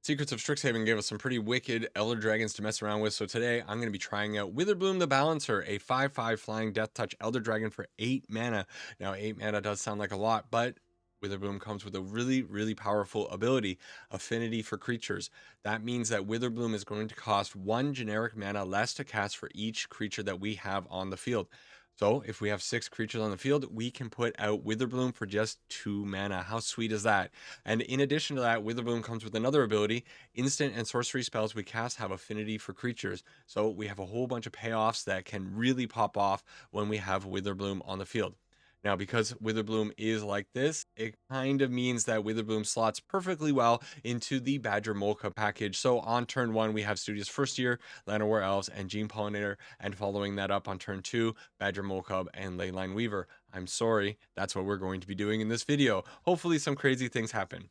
Secrets of Strixhaven gave us some pretty wicked Elder Dragons to mess around with, so today I'm going to be trying out Witherbloom the Balancer, a 5/5 flying Death Touch Elder Dragon for 8 mana. Now, 8 mana does sound like a lot, but Witherbloom comes with a really powerful ability, Affinity for creatures. That means that Witherbloom is going to cost 1 generic mana less to cast for each creature that we have on the field. So if we have 6 creatures on the field, we can put out Witherbloom for just 2 mana. How sweet is that? And in addition to that, Witherbloom comes with another ability. Instant and sorcery spells we cast have affinity for creatures. So we have a whole bunch of payoffs that can really pop off when we have Witherbloom on the field. Now, because Witherbloom is like this, it kind of means that Witherbloom slots perfectly well into the Badgermole Cub package. So on turn 1, we have Studious First Year, Llanowar Elves, and Gene Pollinator. And following that up on turn 2, Badgermole Cub and Leyline Weaver. I'm sorry, that's what we're going to be doing in this video. Hopefully some crazy things happen.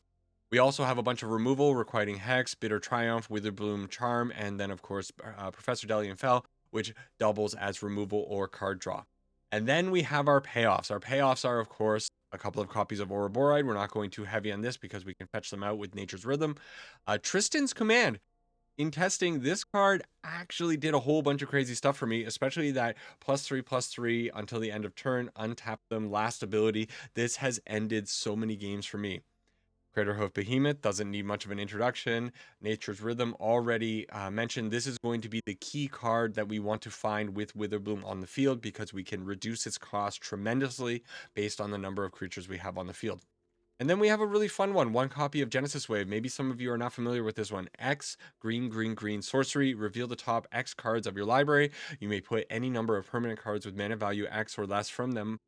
We also have a bunch of removal requiring Hex, Bitter Triumph, Witherbloom Charm, and then of course Professor Delian Fell, which doubles as removal or card draw. And then we have our payoffs. Our payoffs are, of course, a couple of copies of Ourboroid. We're not going too heavy on this because we can fetch them out with Nature's Rhythm. Tristan's Command. In testing, this card actually did a whole bunch of crazy stuff for me, especially that +3/+3 until the end of turn, untap them, last ability. This has ended so many games for me. Craterhoof Behemoth doesn't need much of an introduction. Nature's Rhythm already mentioned. This is going to be the key card that we want to find with Witherbloom on the field because we can reduce its cost tremendously based on the number of creatures we have on the field. And then we have a really fun one copy of Genesis Wave. Maybe some of you are not familiar with this one. X, green sorcery. Reveal the top X cards of your library. You may put any number of permanent cards with mana value X or less from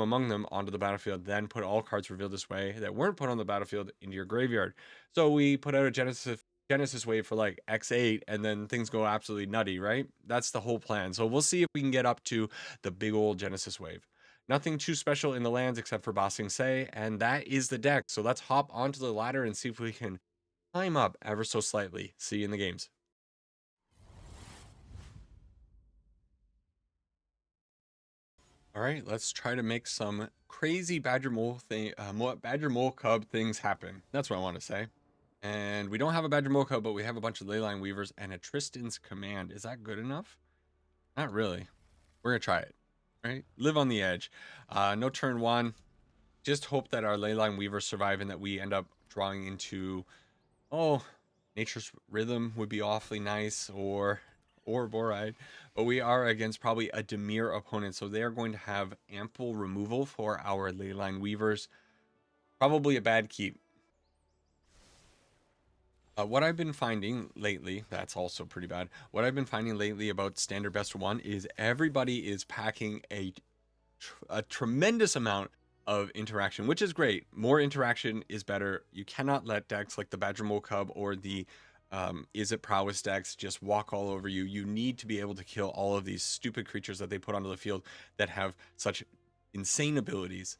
among them onto the battlefield. Then put all cards revealed this way that weren't put on the battlefield into your graveyard. So we put out a Genesis Wave for like X8, and then things go absolutely nutty, right? That's the whole plan. So we'll see if we can get up to the big old Genesis Wave. Nothing too special in the lands except for Ba Sing Se, and that is the deck. So let's hop onto the ladder and see if we can climb up ever so slightly. See you in the games. All right, let's try to make some crazy Badgermole Cub things happen. That's what I want to say. And we don't have a Badgermole Cub, but we have a bunch of Leyline Weavers and a Tristan's Command. Is that good enough? Not really. We're gonna try it. Right? Live on the edge. No turn 1. Just hope that our Leyline Weavers survive and that we end up drawing into, Nature's Rhythm would be awfully nice, or Ourboroid. But we are against probably a Dimir opponent, so they are going to have ample removal for our Leyline Weavers. Probably a bad keep. What I've been finding lately, that's also pretty bad. What I've been finding lately about Standard Best 1 is everybody is packing a tremendous amount of interaction, which is great. More interaction is better. You cannot let decks like the Badgermole Cub or the Is It Prowess decks just walk all over you. You need to be able to kill all of these stupid creatures that they put onto the field that have such insane abilities.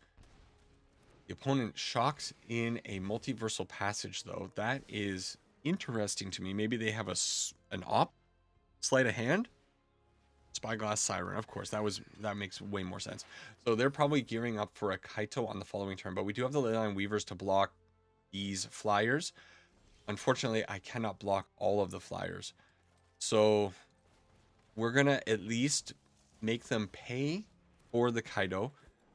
The opponent shocks in a multiversal passage, though. That is interesting to me. Maybe they have an sleight of hand. Spyglass Siren, of course, that makes way more sense. So they're probably gearing up for a Kaito on the following turn, but we do have the Leyline Weavers to block these flyers. Unfortunately, I cannot block all of the flyers, so we're gonna at least make them pay for the Kaito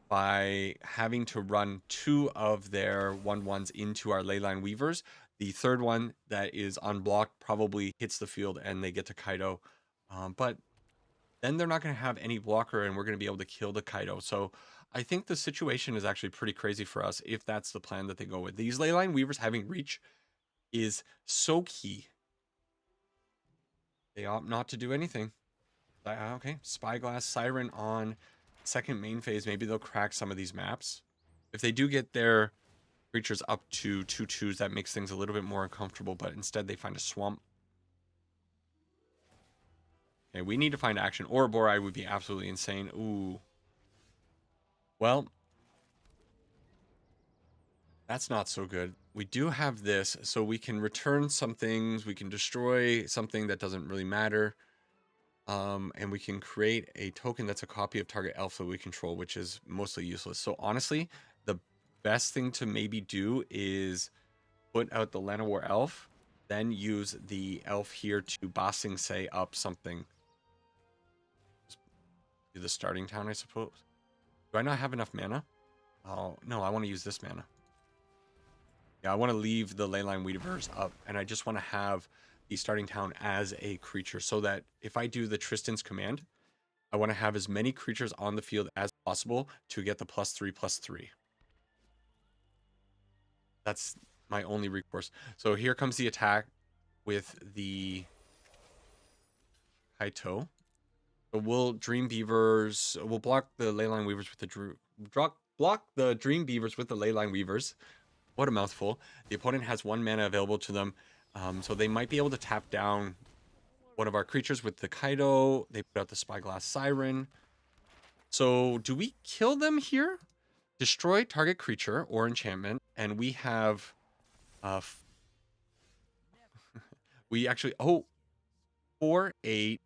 by having to run 2 of their 1/1s into our Leyline Weavers. The third one that is unblocked probably hits the field and they get to Kaito, but then they're not going to have any blocker and we're going to be able to kill the Kaito. So I think the situation is actually pretty crazy for us if that's the plan that they go with. These Leyline Weavers having reach is so key. They opt not to do anything. Okay, Spyglass Siren on second main phase. Maybe they'll crack some of these maps. If they do get their creatures up to 2/2s, that makes things a little bit more uncomfortable, but instead they find a swamp. Okay, we need to find action. Ourboroid would be absolutely insane. Ooh. Well, that's not so good. We do have this, so we can return some things. We can destroy something that doesn't really matter. And we can create a token that's a copy of target elf that we control, which is mostly useless. So honestly, the best thing to maybe do is put out the Llanowar Elf then use the elf here to Bossing Say up something. Do the starting town, I suppose. Do I not have enough mana? Oh, no, I want to use this mana. Yeah, I want to leave the Leyline Weavers up, and I just want to have the starting town as a creature so that if I do the Tristan's command, I want to have as many creatures on the field as possible to get the +3/+3. That's my only recourse. So here comes the attack with the Kaito. So we'll Dream Beavers. We'll block the Leyline Weavers with the block the Dream Beavers with the Leyline Weavers. What a mouthful. The opponent has 1 mana available to them, so they might be able to tap down one of our creatures with the Kaido. They put out the Spyglass Siren. So do we kill them here? Destroy target creature or enchantment, and we have we actually 4, 8.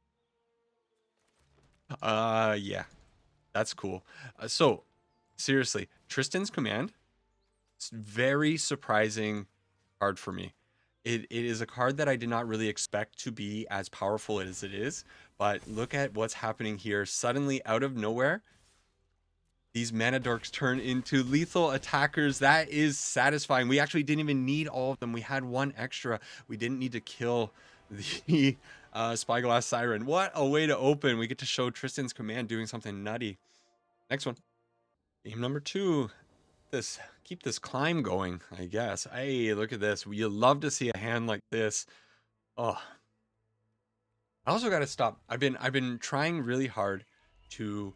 Yeah, that's cool. So seriously, Tristan's command, it's very surprising card for me. It is a card that I did not really expect to be as powerful as it is, but look at what's happening here. Suddenly, out of nowhere, these mana dorks turn into lethal attackers. That is satisfying. We actually didn't even need all of them. We had 1 extra. We didn't need to kill the Spyglass Siren. What a way to open. We get to show Tristan's command doing something nutty. Next one. Game number 2. Keep this climb going, I guess. Hey, look at this. You love to see a hand like this. Oh. I also got to stop. I've been trying really hard to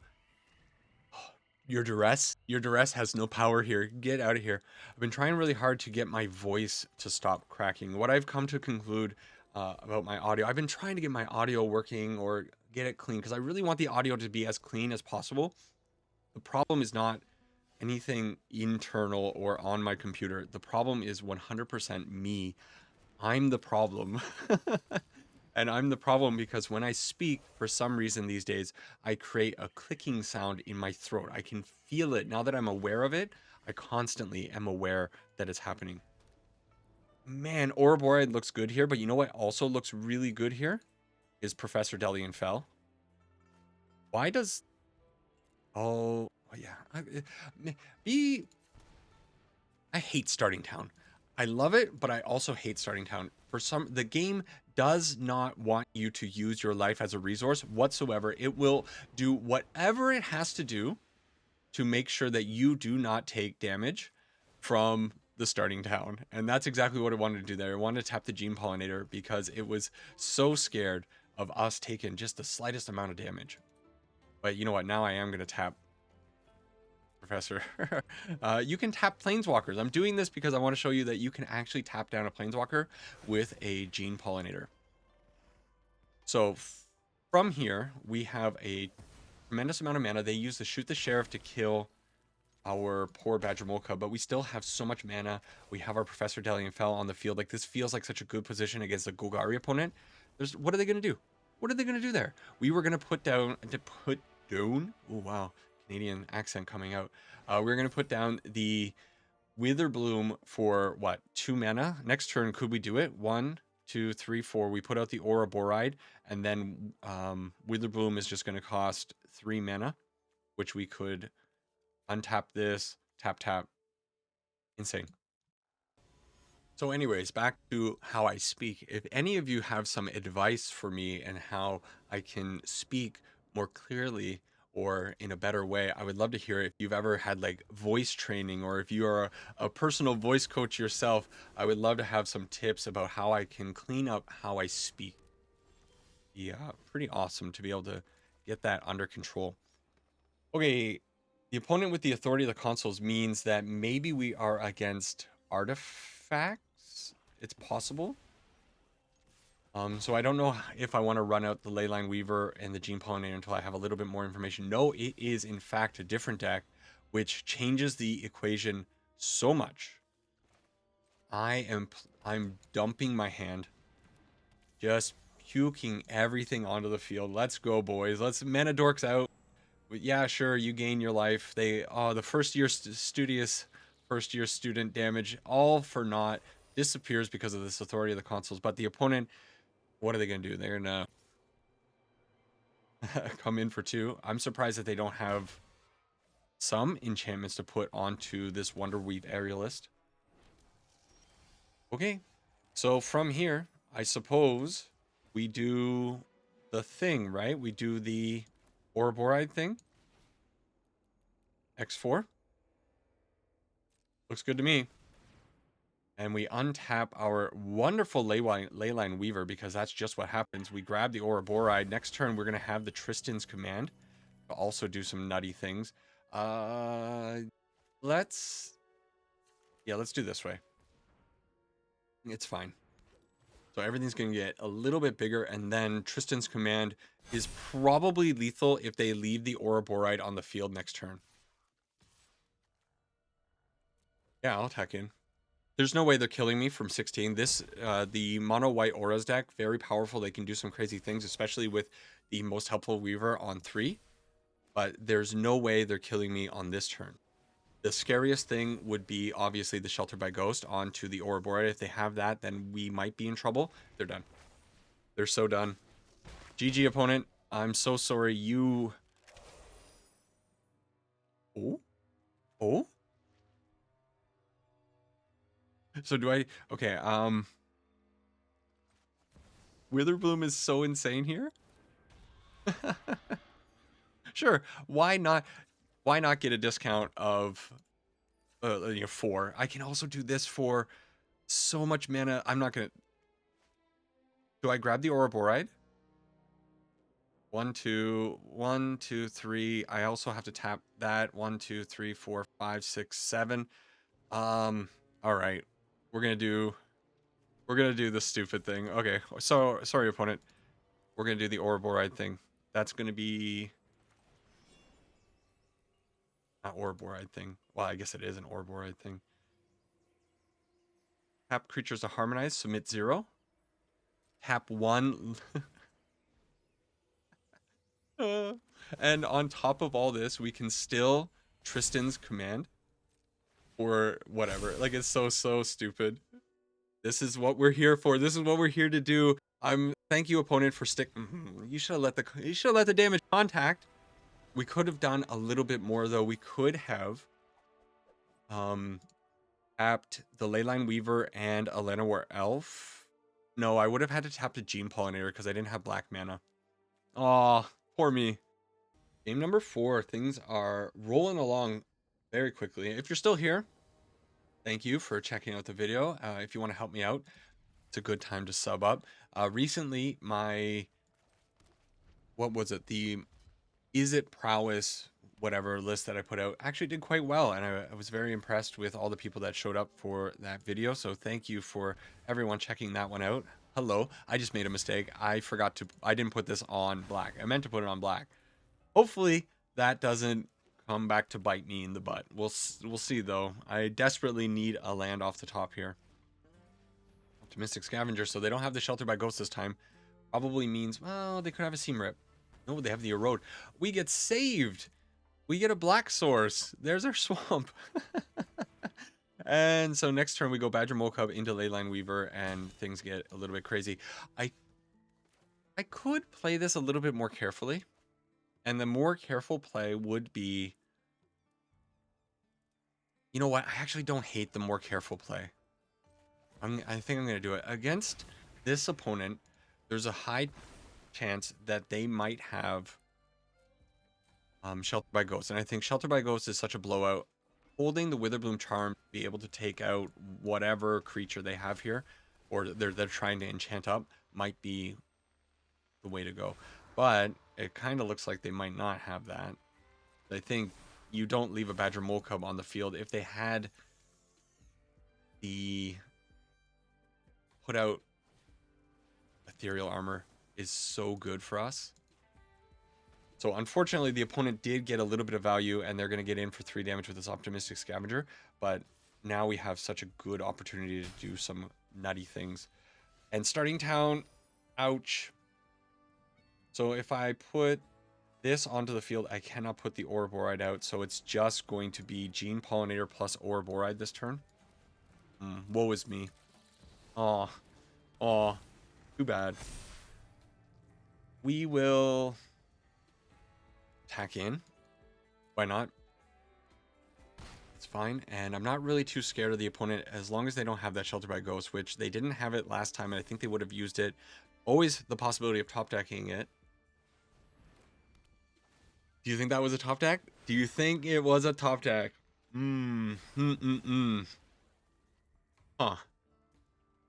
Your duress has no power here. Get out of here. I've been trying really hard to get my voice to stop cracking. What I've come to conclude about my audio, I've been trying to get my audio working or get it clean because I really want the audio to be as clean as possible. The problem is not anything internal or on my computer. The problem is 100% me. I'm the problem. And I'm the problem because when I speak, for some reason these days, I create a clicking sound in my throat. I can feel it. Now that I'm aware of it, I constantly am aware that it's happening. Man, Ourboroid looks good here, but you know what also looks really good here? Is Professor Delian Fell. Why does... Oh, yeah. I hate starting town. I love it, but I also hate starting town. The game does not want you to use your life as a resource whatsoever. It will do whatever it has to do to make sure that you do not take damage from the starting town. And that's exactly what I wanted to do there. I wanted to tap the Gene Pollinator because it was so scared of us taking just the slightest amount of damage. But you know what? Now I am going to tap Professor. You can tap Planeswalkers. I'm doing this because I want to show you that you can actually tap down a Planeswalker with a Gene Pollinator. So from here, we have a tremendous amount of mana. They use the Shoot the Sheriff to kill our poor Badgermole Cub, but we still have so much mana. We have our Professor Delian Fell on the field. Like, this feels like such a good position against a Golgari opponent. What are they going to do? What are they going to do there? We were going to put down... Oh, wow. Canadian accent coming out. We're going to put down the Witherbloom for, what, 2 mana? Next turn, could we do it? 1, 2, 3, 4. We put out the Ourboroid, and then Witherbloom is just going to cost 3 mana, which we could untap this, tap, tap. Insane. So anyways, back to how I speak. If any of you have some advice for me and how I can speak more clearly or in a better way, I would love to hear it. If you've ever had like voice training, or if you are a personal voice coach yourself, I would love to have some tips about how I can clean up how I speak. Yeah, pretty awesome to be able to get that under control. Okay, the opponent with the authority of the consoles means that maybe we are against artifacts. It's possible. So I don't know if I want to run out the Leyline Weaver and the Gene Pollinator until I have a little bit more information. No, it is in fact a different deck, which changes the equation so much. I'm dumping my hand, just puking everything onto the field. Let's go, boys. Let's mana dorks out. Yeah, sure, you gain your life. The first year student damage, all for naught. disappears because of this authority of the consoles. But the opponent, what are they going to do? They're going to come in for 2. I'm surprised that they don't have some enchantments to put onto this Wonderweave Aerialist. Okay, so from here, I suppose we do the thing, right? We do the Ourboroid thing. X4. Looks good to me. And we untap our wonderful Leyline Weaver, because that's just what happens. We grab the Ourboroid. Next turn, we're going to have the Tristan's Command to also do some nutty things. Let's do this way. It's fine. So everything's going to get a little bit bigger, and then Tristan's Command is probably lethal if they leave the Ourboroid on the field next turn. Yeah, I'll attack in. There's no way they're killing me from 16. This, the mono white auras deck, very powerful. They can do some crazy things, especially with the most helpful Weaver on 3. But there's no way they're killing me on this turn. The scariest thing would be obviously the Shelter by Ghost onto the Ourboroid. If they have that, then we might be in trouble. They're done. They're so done. GG, opponent. I'm so sorry. You... Oh? Oh? So do I... Okay, Witherbloom is so insane here. Sure, why not get a discount of 4? I can also do this for so much mana. I'm not gonna... Do I grab the Ourboroid? 1, 2, 1, 2, 3. I also have to tap that. 1, 2, 3, 4, 5, 6, 7. All right. We're gonna do the stupid thing. Okay, so sorry, opponent. We're gonna do the Ourboroid thing. That's gonna be not Ourboroid thing. Well, I guess it is an Ourboroid thing. Tap creatures to harmonize. Submit 0. Tap 1. And on top of all this, we can still Tristan's Command or whatever. Like, it's so stupid. This is what we're here for. This is what we're here to do. Thank you, opponent, for you should have let the damage contact. We could have done a little bit more, though. We could have tapped the Leyline Weaver and a Llanowar Elf. No, I would have had to tap the Gene Pollinator because I didn't have black mana. Aw, poor me. Game number 4. Things are rolling along very quickly. If you're still here, thank you for checking out the video. If you want to help me out, it's a good time to sub up. Recently, what was it? The Is It Prowess whatever list that I put out actually did quite well, and I was very impressed with all the people that showed up for that video. So thank you for everyone checking that one out. Hello, I just made a mistake. I didn't put this on black. I meant to put it on black. Hopefully that doesn't come back to bite me in the butt. We'll see, though. I desperately need a land off the top here. Optimistic Scavenger, so they don't have the Shelter by Ghost this time. Probably means, well, they could have a Seam Rip. No, they have the Erode. We get saved. We get a black source. There's our swamp. And so next turn we go Badgermole Cub into Leyline Weaver, and things get a little bit crazy. I could play this a little bit more carefully. And the more careful play would be... You know what? I actually don't hate the more careful play. I think I'm going to do it. Against this opponent, there's a high chance that they might have Shelter by Ghost. And I think Shelter by Ghost is such a blowout. Holding the Witherbloom Charm to be able to take out whatever creature they have here, or they're trying to enchant up, might be the way to go. But it kind of looks like they might not have that. I think you don't leave a Badgermole Cub on the field. If they had the put out Ethereal Armor is so good for us. So unfortunately, the opponent did get a little bit of value, and they're going to get in for 3 damage with this Optimistic Scavenger. But now we have such a good opportunity to do some nutty things. And starting town, ouch. So if I put this onto the field, I cannot put the Ourboroid out. So it's just going to be Gene Pollinator plus Ourboroid this turn. Woe is me. Oh, oh, too bad. We will attack in. Why not? It's fine. And I'm not really too scared of the opponent as long as they don't have that Shelter by Ghost, which they didn't have it last time, and I think they would have used it. Always the possibility of top decking it. Do you think that was a top deck? Do you think it was a top deck? Huh.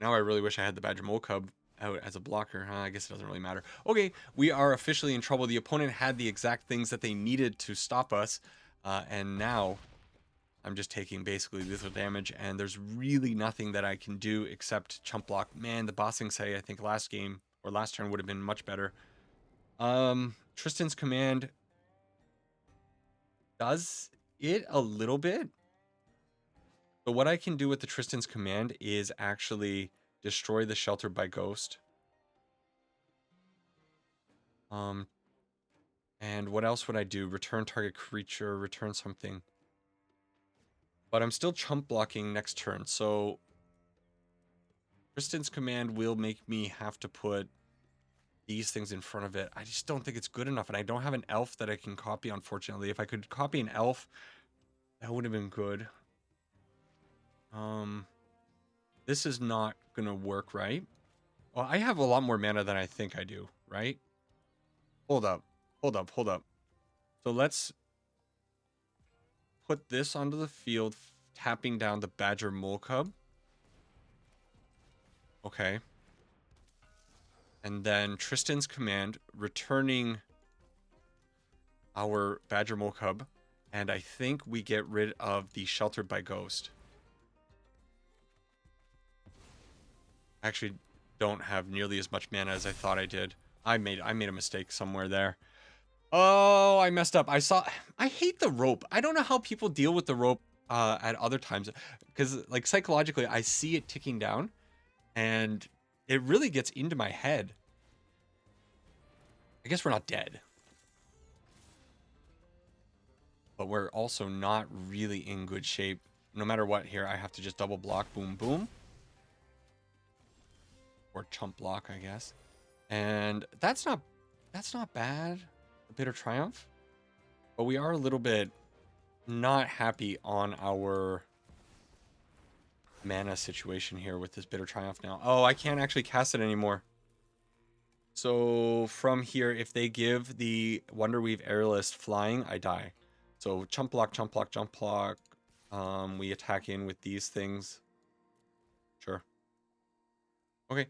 Now I really wish I had the Badgermole Cub out as a blocker. I guess it doesn't really matter. Okay, we are officially in trouble. The opponent had the exact things that they needed to stop us. And now I'm just taking basically lethal damage. And there's really nothing that I can do except chump block. Man, the bossing say I think last game or last turn would have been much better. Tristan's command does it a little bit. But what I can do with the Tristan's command is actually destroy the Shelter by Ghost. And what else would I do? Return target creature, return something. But I'm still chump blocking next turn, so Tristan's command will make me have to put these things in front of it. I just don't think it's good enough, and I don't have an elf that I can copy, unfortunately. If I could copy an elf, that would have been good. This is not gonna work, right? Well, I have a lot more mana than I think I do, right? Hold up. So let's put this onto the field, tapping down the Badgermole Cub. Okay. And then Tristan's command, returning our Badgermole Cub. And I think we get rid of the Sheltered by Ghost. I actually don't have nearly as much mana as I thought I did. I made a mistake somewhere there. Oh, I messed up. I hate the rope. I don't know how people deal with the rope at other times, because like psychologically I see it ticking down and it really gets into my head. I guess we're not dead, but we're also not really in good shape. No matter what here, I have to just double block, boom, boom. Or chump block, I guess. And that's not bad. A Bitter Triumph. But we are a little bit not happy on our mana situation here with this Bitter Triumph now. Oh, I can't actually cast it anymore. So from here, if they give the Wonderweave Aerialist flying, I die. So chump block, chump block, jump block. We attack in with these things. Sure. Okay.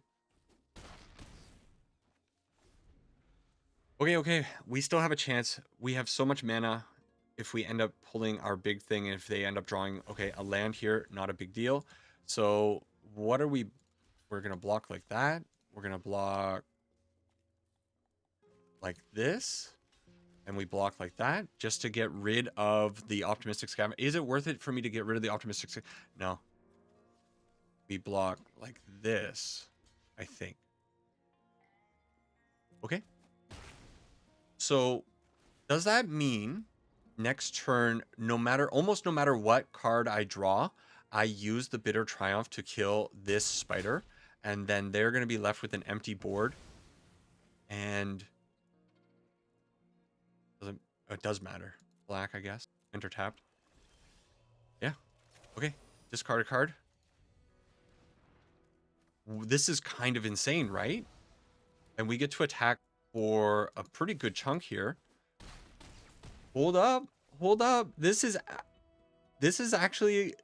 Okay. We still have a chance. We have so much mana. If we end up pulling our big thing, if they end up drawing, okay, a land here, not a big deal. So what are we? We're going to block like that. We're going to block like this. And we block like that just to get rid of the Optimistic Scavenger. Is it worth it for me to get rid of the Optimistic Scavenger? No. We block like this, I think. Okay. So does that mean next turn, almost no matter what card I draw, I use the Bitter Triumph to kill this spider, and then they're going to be left with an empty board? And it does matter. Black, I guess. Enter tapped. Yeah. Okay. Discard a card. This is kind of insane, right? And we get to attack for a pretty good chunk here. Hold up. This is actually...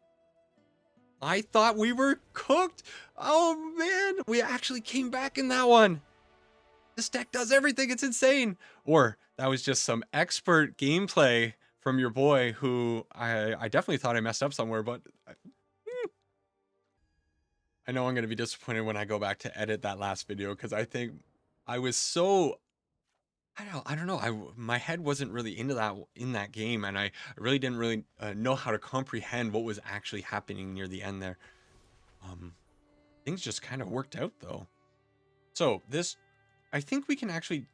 I thought we were cooked. Oh, man. We actually came back in that one. This deck does everything. It's insane. Or that was just some expert gameplay from your boy who I definitely thought I messed up somewhere, but I know I'm going to be disappointed when I go back to edit that last video, because I think I was so... I don't know. My head wasn't really into that in that game, and I really didn't know how to comprehend what was actually happening near the end there. Things just kind of worked out though. So this, I think we can actually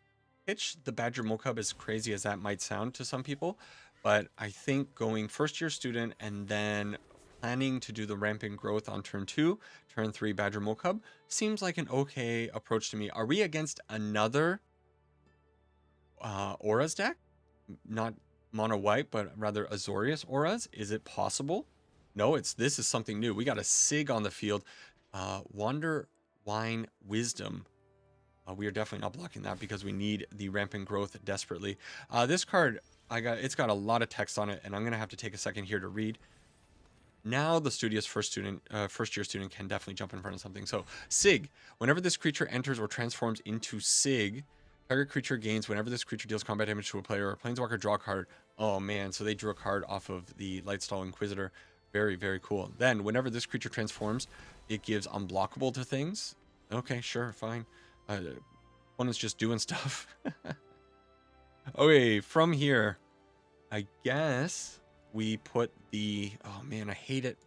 pitch the Badgermole Cub, as crazy as that might sound to some people, but I think going first year student and then planning to do the rampant growth on turn 2, turn 3 Badgermole Cub. Seems like an okay approach to me. Are we against another Auras deck? Not mono white, but rather Azorius Auras? Is it possible? No, this is something new. We got a Sig on the field. Wander Wine Wisdom. We are definitely not blocking that because we need the rampant growth desperately. This card, it's got a lot of text on it, and I'm gonna have to take a second here to read. Now the studious first year student can definitely jump in front of something. So Sig, whenever this creature enters or transforms into Sig, target creature gains whenever this creature deals combat damage to a player or a planeswalker draw a card. Oh man, so they drew a card off of the Lightstall Inquisitor. Very, very cool. Then whenever this creature transforms, it gives unblockable to things. Okay, sure, fine. Opponent's just doing stuff. Okay, from here, I guess we put the... Oh man, I hate it.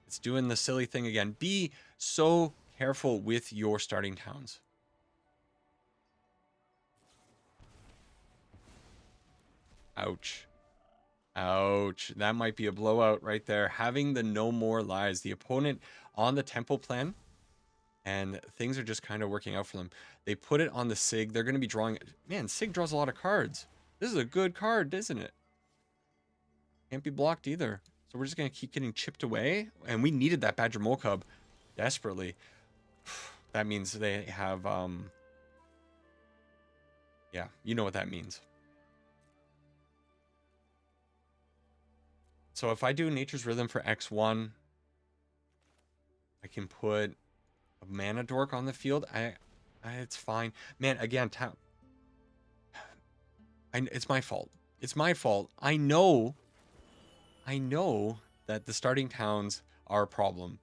It's doing the silly thing again. Be so careful with your starting towns. Ouch. Ouch. That might be a blowout right there. Having the no more lies. The opponent on the tempo plan, and things are just kind of working out for them. They put it on the Sig. They're going to be drawing... Man, Sig draws a lot of cards. This is a good card, isn't it? Can't be blocked either. So we're just going to keep getting chipped away. And we needed that Badgermole Cub desperately. That means they have... Yeah, you know what that means. So if I do Nature's Rhythm for X1, I can put a Mana Dork on the field. It's fine. Man, again, it's my fault. It's my fault. I know that the starting towns are a problem,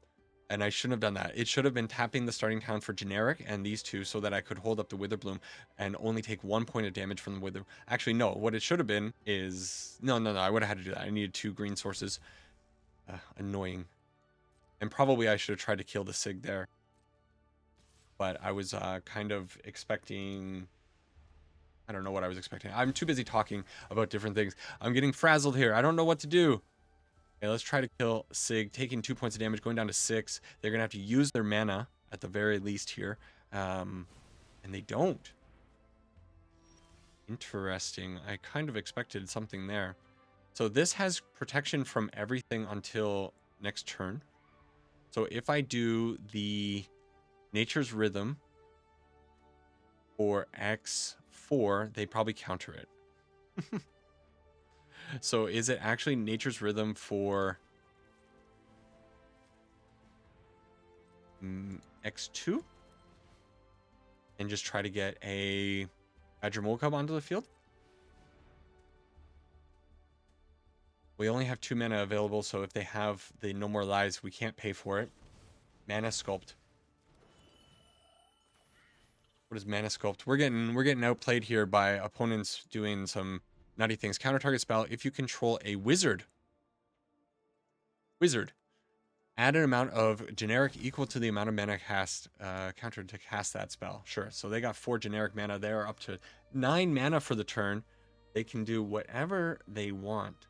and I shouldn't have done that. It should have been tapping the starting town for generic and these two so that I could hold up the Witherbloom and only take 1 point of damage from the Wither. Actually, no. What it should have been is... No. I would have had to do that. I needed 2 green sources. Annoying. And probably I should have tried to kill the Sig there. But I was kind of expecting... I don't know what I was expecting. I'm too busy talking about different things. I'm getting frazzled here. I don't know what to do. Okay, let's try to kill Sig, taking 2 points of damage, going down to 6. They're going to have to use their mana at the very least here. And they don't. Interesting. I kind of expected something there. So this has protection from everything until next turn. So if I do the Nature's Rhythm for X4, they probably counter it. So is it actually Nature's Rhythm for X2? And just try to get a Badgermole Cub onto the field? We only have 2 mana available, so if they have the No More Lies, we can't pay for it. Mana Sculpt. What is Mana Sculpt? We're getting outplayed here by opponents doing some nutty things. Counter target spell. If you control a wizard, add an amount of generic equal to the amount of mana cast counter to cast that spell. Sure. So they got 4 generic mana. They are up to 9 mana for the turn. They can do whatever they want.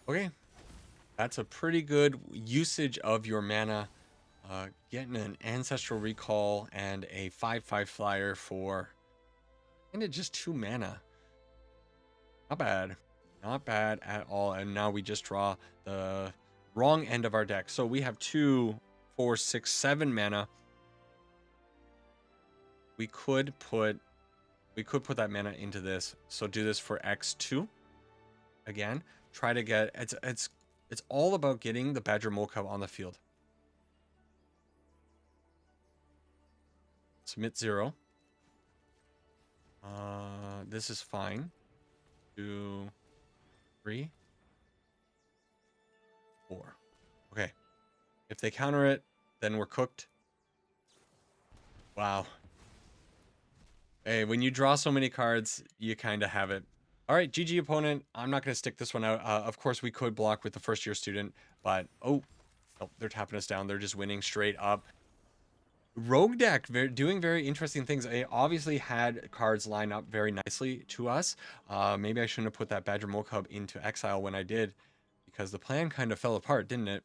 Okay. That's a pretty good usage of your mana. Getting an Ancestral Recall and a 5/5 flyer for kind of just 2 mana. Not bad. Not bad at all. And now we just draw the wrong end of our deck. So we have 2, 4, 6, 7 mana. We could put that mana into this. So do this for X2. Again, try to get... It's all about getting the Badgermole Cub on the field. Submit 0. This is fine. 2, 3, 4. Okay. If they counter it, then we're cooked. Wow. Hey, when you draw so many cards, you kind of have it. All right, GG opponent. I'm not going to stick this one out. Of course, we could block with the first year student, but... Oh, they're tapping us down. They're just winning straight up. Rogue deck doing very interesting things. I obviously had cards line up very nicely to us. Maybe I shouldn't have put that Badgermole Cub into exile when I did, because the plan kind of fell apart, didn't it?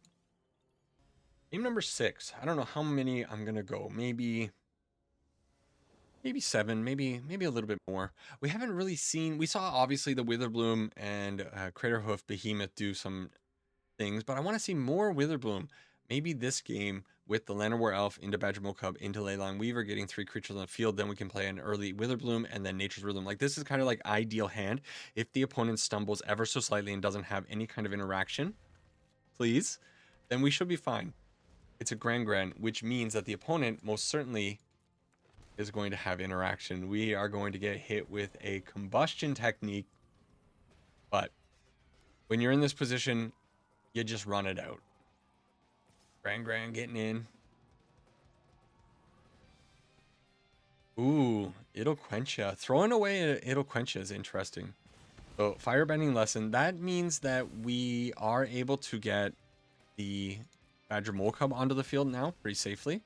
Game number 6. I don't know how many I'm gonna go. Maybe 7, maybe a little bit more. We haven't really seen. We saw obviously the Witherbloom and Craterhoof Behemoth do some things, but I want to see more Witherbloom. Maybe this game with the Llanowar Elf into Badgermole Cub into Leyline Weaver, getting 3 creatures on the field, then we can play an early Witherbloom and then Nature's Rhythm. Like, this is kind of like ideal hand. If the opponent stumbles ever so slightly and doesn't have any kind of interaction, please, then we should be fine. It's a Grand, which means that the opponent most certainly is going to have interaction. We are going to get hit with a combustion technique, but when you're in this position, you just run it out. Grand getting in. Ooh, it'll quench ya. Throwing away it'll quench ya is interesting. So firebending lesson, that means that we are able to get the Badgermole Cub onto the field now pretty safely.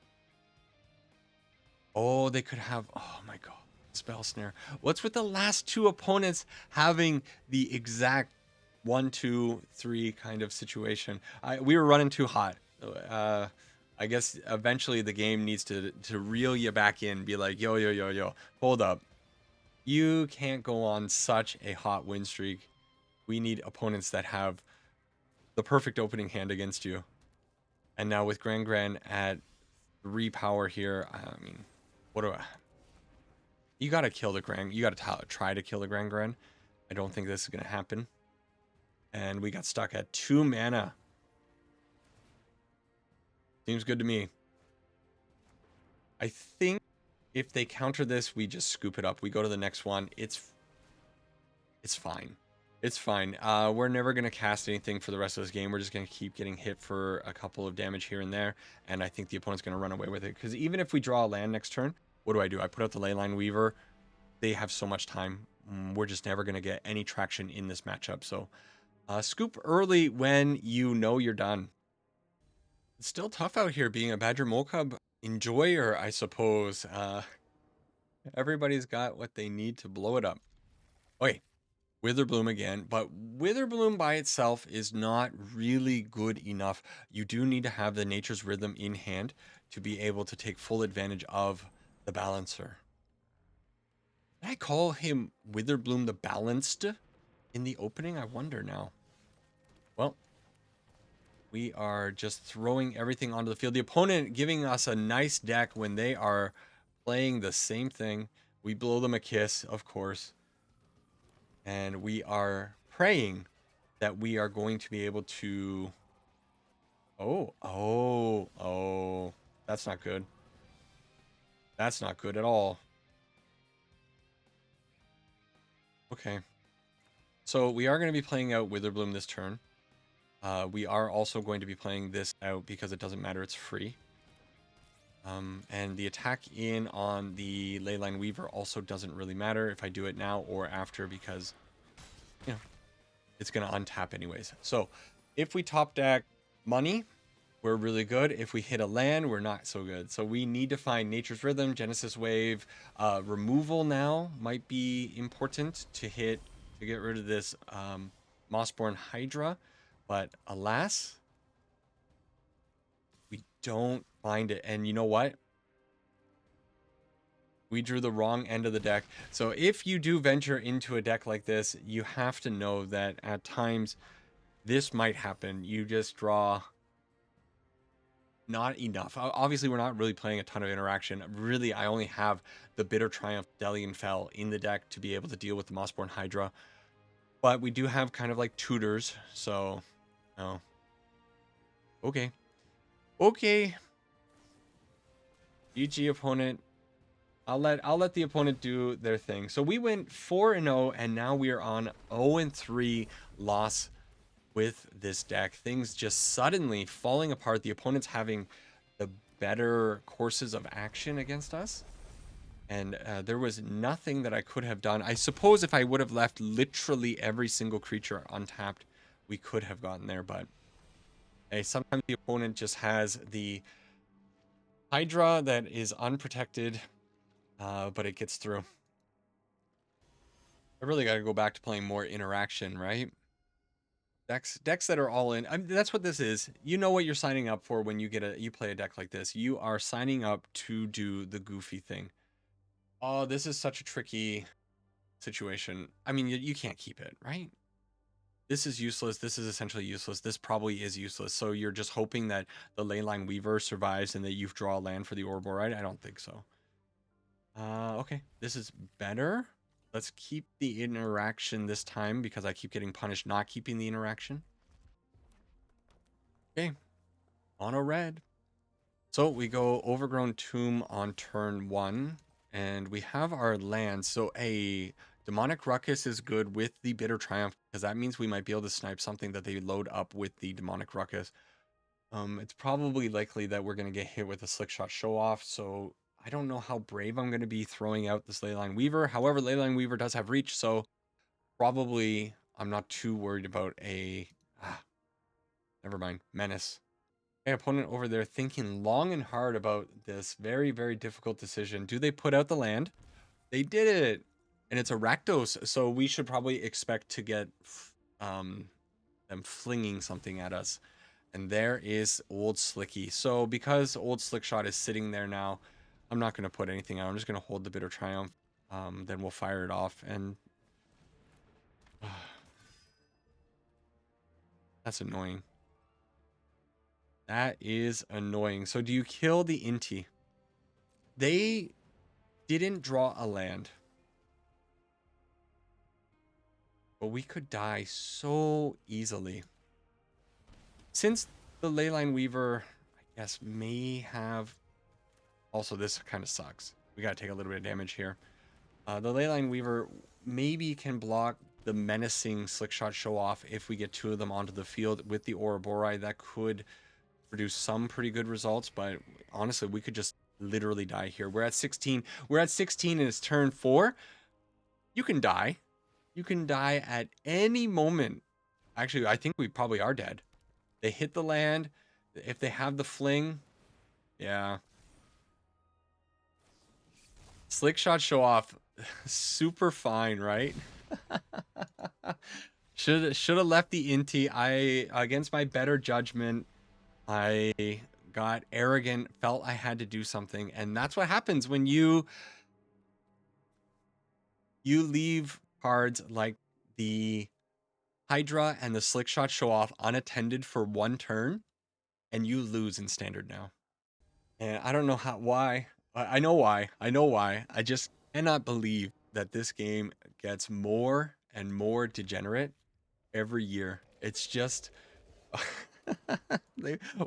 Oh, they could have, oh my god, spell snare. What's with the last 2 opponents having the exact 1, 2, 3 kind of situation? We were running too hot. I guess eventually the game needs to reel you back in, be like, yo, hold up. You can't go on such a hot win streak. We need opponents that have the perfect opening hand against you. And now with Grand at 3 power here, I mean, what do I... You gotta kill the Grand. You gotta try to kill the Grand. I don't think this is gonna happen. And we got stuck at 2 mana. Seems good to me. I think if they counter this, we just scoop it up. We go to the next one. It's fine. It's fine. We're never going to cast anything for the rest of this game. We're just going to keep getting hit for a couple of damage here and there. And I think the opponent's going to run away with it. Because even if we draw a land next turn, what do? I put out the Leyline Weaver. They have so much time. We're just never going to get any traction in this matchup. So scoop early when you know you're done. It's still tough out here being a Badgermole Cub enjoyer, I suppose. Everybody's got what they need to blow it up. Okay, Witherbloom again, but Witherbloom by itself is not really good enough. You do need to have the Nature's Rhythm in hand to be able to take full advantage of the Balancer. Did I call him Witherbloom the Balanced in the opening? I wonder now. Well, we are just throwing everything onto the field. The opponent giving us a nice deck when they are playing the same thing. We blow them a kiss, of course. And we are praying that we are going to be able to... Oh. That's not good. That's not good at all. Okay. So we are going to be playing out Witherbloom this turn. We are also going to be playing this out because it doesn't matter, it's free. And the attack in on the Leyline Weaver also doesn't really matter if I do it now or after, because, you know, it's going to untap anyways. So if we top deck money, we're really good. If we hit a land, we're not so good. So we need to find Nature's Rhythm, Genesis Wave. Removal now might be important to get rid of this Mossborn Hydra. But alas, we don't find it. And you know what? We drew the wrong end of the deck. So if you do venture into a deck like this, you have to know that at times this might happen. You just draw not enough. Obviously, we're not really playing a ton of interaction. Really, I only have the Bitter Triumph Delian Fell in the deck to be able to deal with the Mossborn Hydra. But we do have kind of like tutors, so... Oh. Okay. GG opponent. I'll let the opponent do their thing. So we went 4-0, and now we are on 0-3 loss with this deck. Things just suddenly falling apart. The opponent's having the better courses of action against us. And there was nothing that I could have done. I suppose if I would have left literally every single creature untapped, we could have gotten there, but hey, sometimes the opponent just has the Hydra that is unprotected, but it gets through. I really got to go back to playing more interaction, right? Decks that are all in. I mean, that's what this is. You know what you're signing up for when you play a deck like this. You are signing up to do the goofy thing. Oh, this is such a tricky situation. I mean, you can't keep it, right? This is useless. This is essentially useless. This probably is useless. So you're just hoping that the Leyline Weaver survives and that you draw a land for the Ourboroid? I don't think so. Okay. This is better. Let's keep the interaction this time because I keep getting punished not keeping the interaction. Okay. Mono red. So we go Overgrown Tomb on turn 1. And we have our lands. So a Demonic Ruckus is good with the Bitter Triumph because that means we might be able to snipe something that they load up with the Demonic Ruckus. It's probably likely that we're going to get hit with a Slickshot Show Off. So I don't know how brave I'm going to be throwing out this Leyline Weaver. However, Leyline Weaver does have reach. So probably I'm not too worried about a... never mind. Menace. My opponent over there thinking long and hard about this very, very difficult decision. Do they put out the land? They did it. And it's a Rakdos, so we should probably expect to get them flinging something at us. And there is Old Slicky. So because Old Slickshot is sitting there now, I'm not going to put anything out. I'm just going to hold the Bitter Triumph. Then we'll fire it off. And that's annoying. That is annoying. So do you kill the Inti? They didn't draw a land. But we could die so easily. Since the Leyline Weaver, I guess, may have... Also, this kind of sucks. We got to take a little bit of damage here. The Leyline Weaver maybe can block the menacing Slickshot Show Off if we get 2 of them onto the field with the Ourboroid. That could produce some pretty good results, but honestly, we could just literally die here. We're at 16. We're at 16 and it's turn 4. You can die. You can die at any moment. Actually, I think we probably are dead. They hit the land. If they have the fling, yeah. Slickshot Show Off, super fine, right? Should have left the Inti. Against my better judgment, I got arrogant, felt I had to do something, and that's what happens when you leave cards like the Hydra and the Slickshot Show Off unattended for 1 turn, and you lose in Standard now. And I don't know why. I know why. I just cannot believe that this game gets more and more degenerate every year. It's just...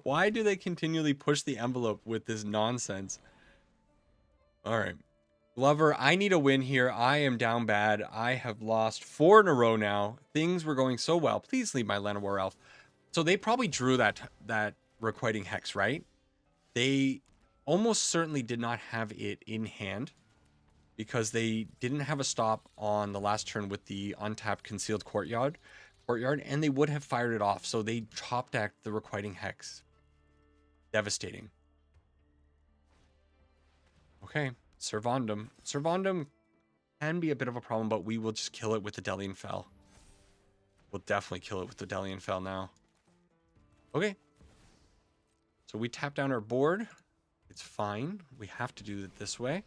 why do they continually push the envelope with this nonsense? All right. Glover, I need a win here. I am down bad. I have lost 4 in a row now. Things were going so well. Please leave my Llanowar Elf. So they probably drew that Requiting Hex, right? They almost certainly did not have it in hand because they didn't have a stop on the last turn with the untapped Concealed Courtyard, and they would have fired it off. So they top decked the Requiting Hex. Devastating. Okay, Servandum. Servandum can be a bit of a problem, but we will just kill it with the Delian Fel. We'll definitely kill it with the Delian Fel now. Okay. So we tap down our board. It's fine. We have to do it this way.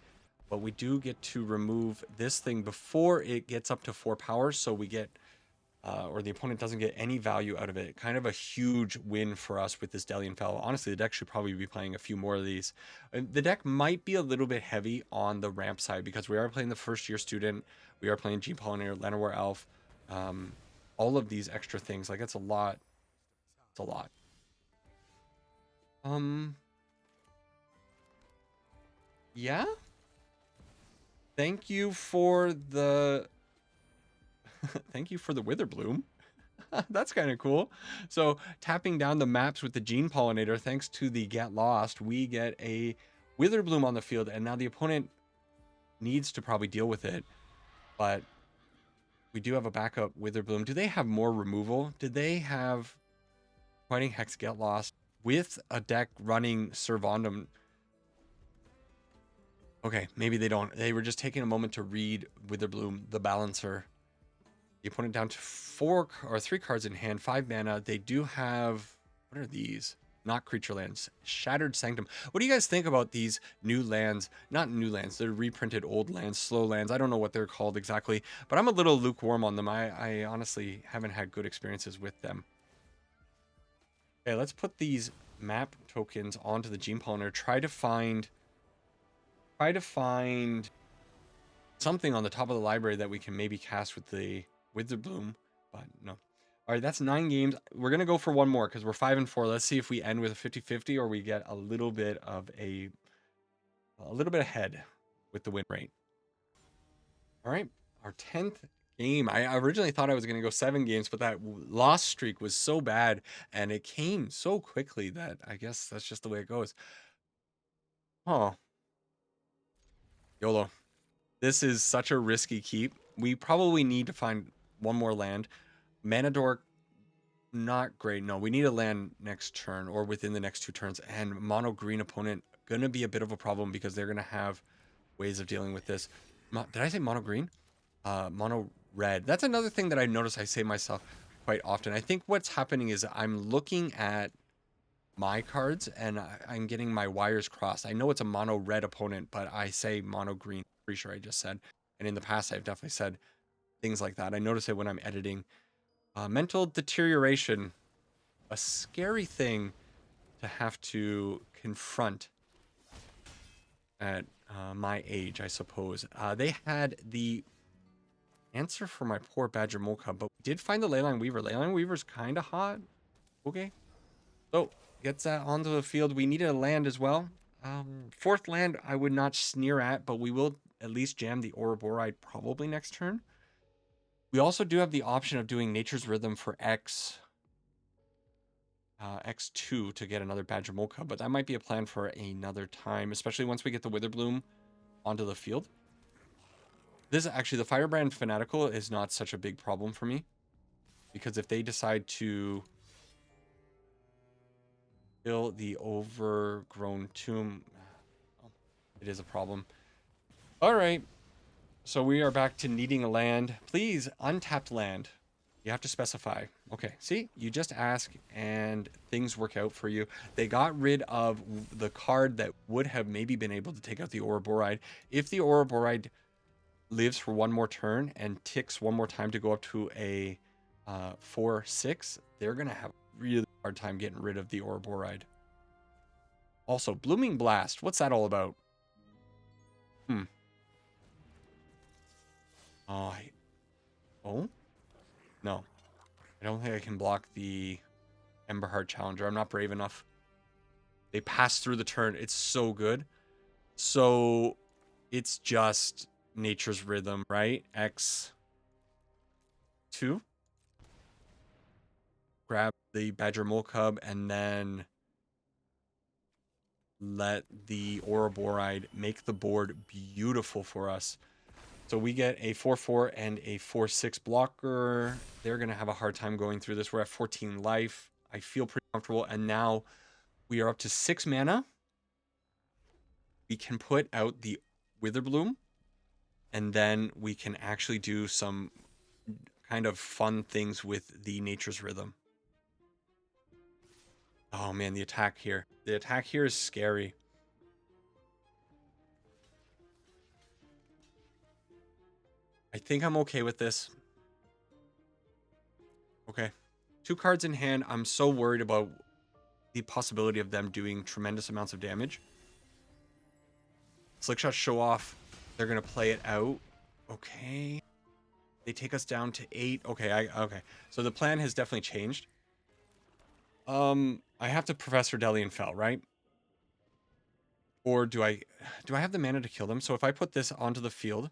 But we do get to remove this thing before it gets up to 4 power. So we get, or the opponent doesn't get any value out of it. Kind of a huge win for us with this Delian Fel. Honestly, the deck should probably be playing a few more of these. The deck might be a little bit heavy on the ramp side because we are playing the first year student. We are playing Gene Pollinator, Llanowar Elf. All of these extra things. Like, it's a lot. It's a lot. Yeah. Thank you for the thank you for the Witherbloom. That's kind of cool. So tapping down the maps with the Gene Pollinator, thanks to the Get Lost, we get a Witherbloom on the field, and now the opponent needs to probably deal with it. But we do have a backup Witherbloom. Do they have more removal? Did they have Fighting Hex Get Lost with a deck running Servandum? Okay, maybe they don't. They were just taking a moment to read Witherbloom, the Balancer. The opponent down to 4 or 3 cards in hand, 5 mana. They do have, what are these? Not creature lands. Shattered Sanctum. What do you guys think about these new lands? Not new lands. They're reprinted old lands, slow lands. I don't know what they're called exactly, but I'm a little lukewarm on them. I honestly haven't had good experiences with them. Okay, let's put these map tokens onto the Gene Pollinator. Try to find something on the top of the library that we can maybe cast with the Witherbloom, but no. All right, that's 9 games. We're going to go for one more because we're 5-4. Let's see if we end with a 50-50 or we get a little bit ahead with the win rate. All right, our 10th game. I originally thought I was going to go 7 games, but that loss streak was so bad and it came so quickly that I guess that's just the way it goes. Oh, YOLO. This is such a risky keep. We probably need to find one more land. Mana Dork, not great. No, we need a land next turn or within the next 2 turns. And mono green opponent gonna be a bit of a problem because they're gonna have ways of dealing with this. Did I say mono green? Mono red. That's another thing that I notice I say myself quite often. I think what's happening is I'm looking at my cards and I'm getting my wires crossed. I know it's a mono red opponent, but I say mono green. Pretty sure I just said. And in the past, I've definitely said things like that. I notice it when I'm editing. Mental deterioration, a scary thing to have to confront at my age, I suppose. They had the answer for my poor Badgermole Cub, but we did find the Leyline Weaver. Leyline Weaver's kind of hot. Okay. So, gets that onto the field. We needed a land as well. 4th land, I would not sneer at, but we will at least jam the Ourboroid probably next turn. We also do have the option of doing Nature's Rhythm for X2 to get another Badgermole Cub, but that might be a plan for another time, especially once we get the Witherbloom onto the field. This actually, the Firebrand Fanatical is not such a big problem for me, because if they decide to kill the Overgrown Tomb, it is a problem. All right. So we are back to needing a land. Please, untapped land. You have to specify. Okay, see? You just ask and things work out for you. They got rid of the card that would have maybe been able to take out the Ourboroid. If the Ourboroid lives for one more turn and ticks one more time to go up to a 4/6, they're going to have a really hard time getting rid of the Ourboroid. Also, Blooming Blast. What's that all about? Oh? No. I don't think I can block the Emberheart Challenger. I'm not brave enough. They pass through the turn. It's so good. So, it's just Nature's Rhythm, right? X2. Grab the Badgermole Cub and then let the Ourboroid make the board beautiful for us. So we get a 4/4 and a 4/6 blocker. They're going to have a hard time going through this. We're at 14 life. I feel pretty comfortable. And now we are up to 6 mana. We can put out the Witherbloom. And then we can actually do some kind of fun things with the Nature's Rhythm. Oh man, the attack here. The attack here is scary. I think I'm okay with this. Okay. 2 cards in hand. I'm so worried about the possibility of them doing tremendous amounts of damage. Slickshot Show Off. They're going to play it out. Okay. They take us down to 8. Okay, okay. So the plan has definitely changed. I have to Professor Delian Fell, right? Or do I have the mana to kill them? So if I put this onto the field,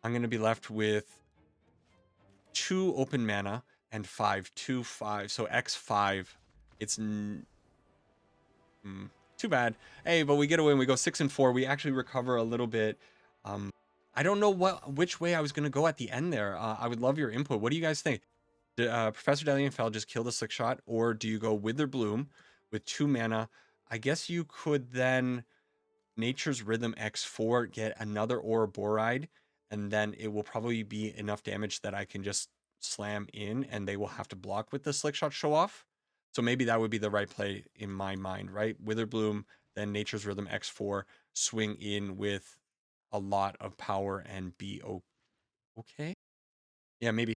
I'm going to be left with 2 open mana and 5. 2, 5. So X5. It's too bad. Hey, but we get a win. We go 6-4. We actually recover a little bit. I don't know which way I was going to go at the end there. I would love your input. What do you guys think? Professor Delian Fell just kill the Slickshot, or do you go Witherbloom with 2 mana? I guess you could then Nature's Rhythm X4, get another Ourboroid, and then it will probably be enough damage that I can just slam in, and they will have to block with the Slickshot Show Off. So maybe that would be the right play in my mind, right? Witherbloom, then Nature's Rhythm X4, swing in with a lot of power and be okay. Yeah, maybe.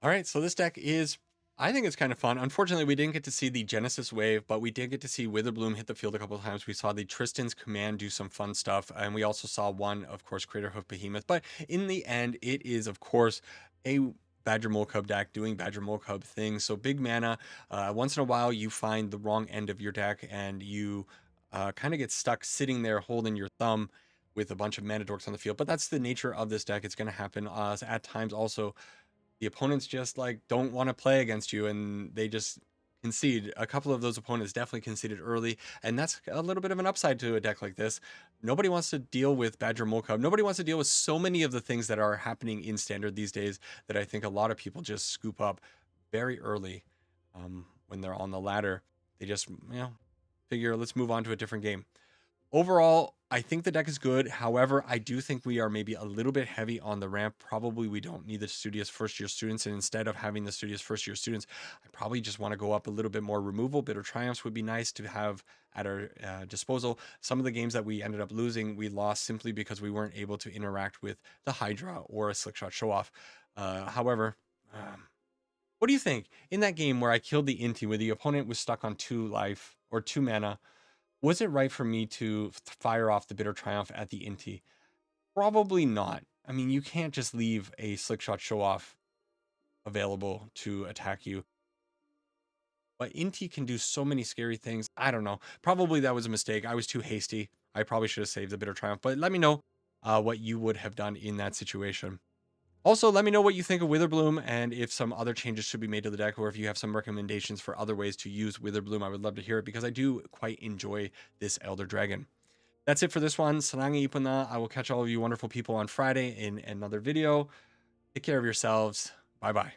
All right, so this deck is, I think it's kind of fun. Unfortunately, we didn't get to see the Genesis wave, but we did get to see Witherbloom hit the field a couple of times. We saw the Tristan's Command do some fun stuff, and we also saw one, of course, Craterhoof Behemoth. But in the end, it is, of course, a Badgermole Cub deck doing Badgermole Cub things. So big mana. Once in a while, you find the wrong end of your deck, and you kind of get stuck sitting there holding your thumb with a bunch of mana dorks on the field. But that's the nature of this deck. It's going to happen. At times, also, the opponents just like don't want to play against you and they just concede. A couple of those opponents definitely conceded early, and that's a little bit of an upside to a deck like this. Nobody wants to deal with Badgermole Cub. Nobody wants to deal with so many of the things that are happening in Standard these days that I think a lot of people just scoop up very early when they're on the ladder. They just, figure let's move on to a different game. Overall, I think the deck is good. However, I do think we are maybe a little bit heavy on the ramp. Probably we don't need the studious first year students. And instead of having the studious first year students, I probably just want to go up a little bit more removal. Bitter Triumphs would be nice to have at our disposal. Some of the games that we ended up losing, we lost simply because we weren't able to interact with the Hydra or a Slickshot Show Off. However, what do you think? In that game where I killed the Inti, where the opponent was stuck on 2 life or 2 mana, was it right for me to fire off the Bitter Triumph at the Inti? Probably not. I mean, you can't just leave a Slickshot Show Off available to attack you. But Inti can do so many scary things. I don't know. Probably that was a mistake. I was too hasty. I probably should have saved the Bitter Triumph. But let me know what you would have done in that situation. Also, let me know what you think of Witherbloom and if some other changes should be made to the deck, or if you have some recommendations for other ways to use Witherbloom. I would love to hear it because I do quite enjoy this Elder Dragon. That's it for this one. Sarangi Ipuna. I will catch all of you wonderful people on Friday in another video. Take care of yourselves. Bye bye.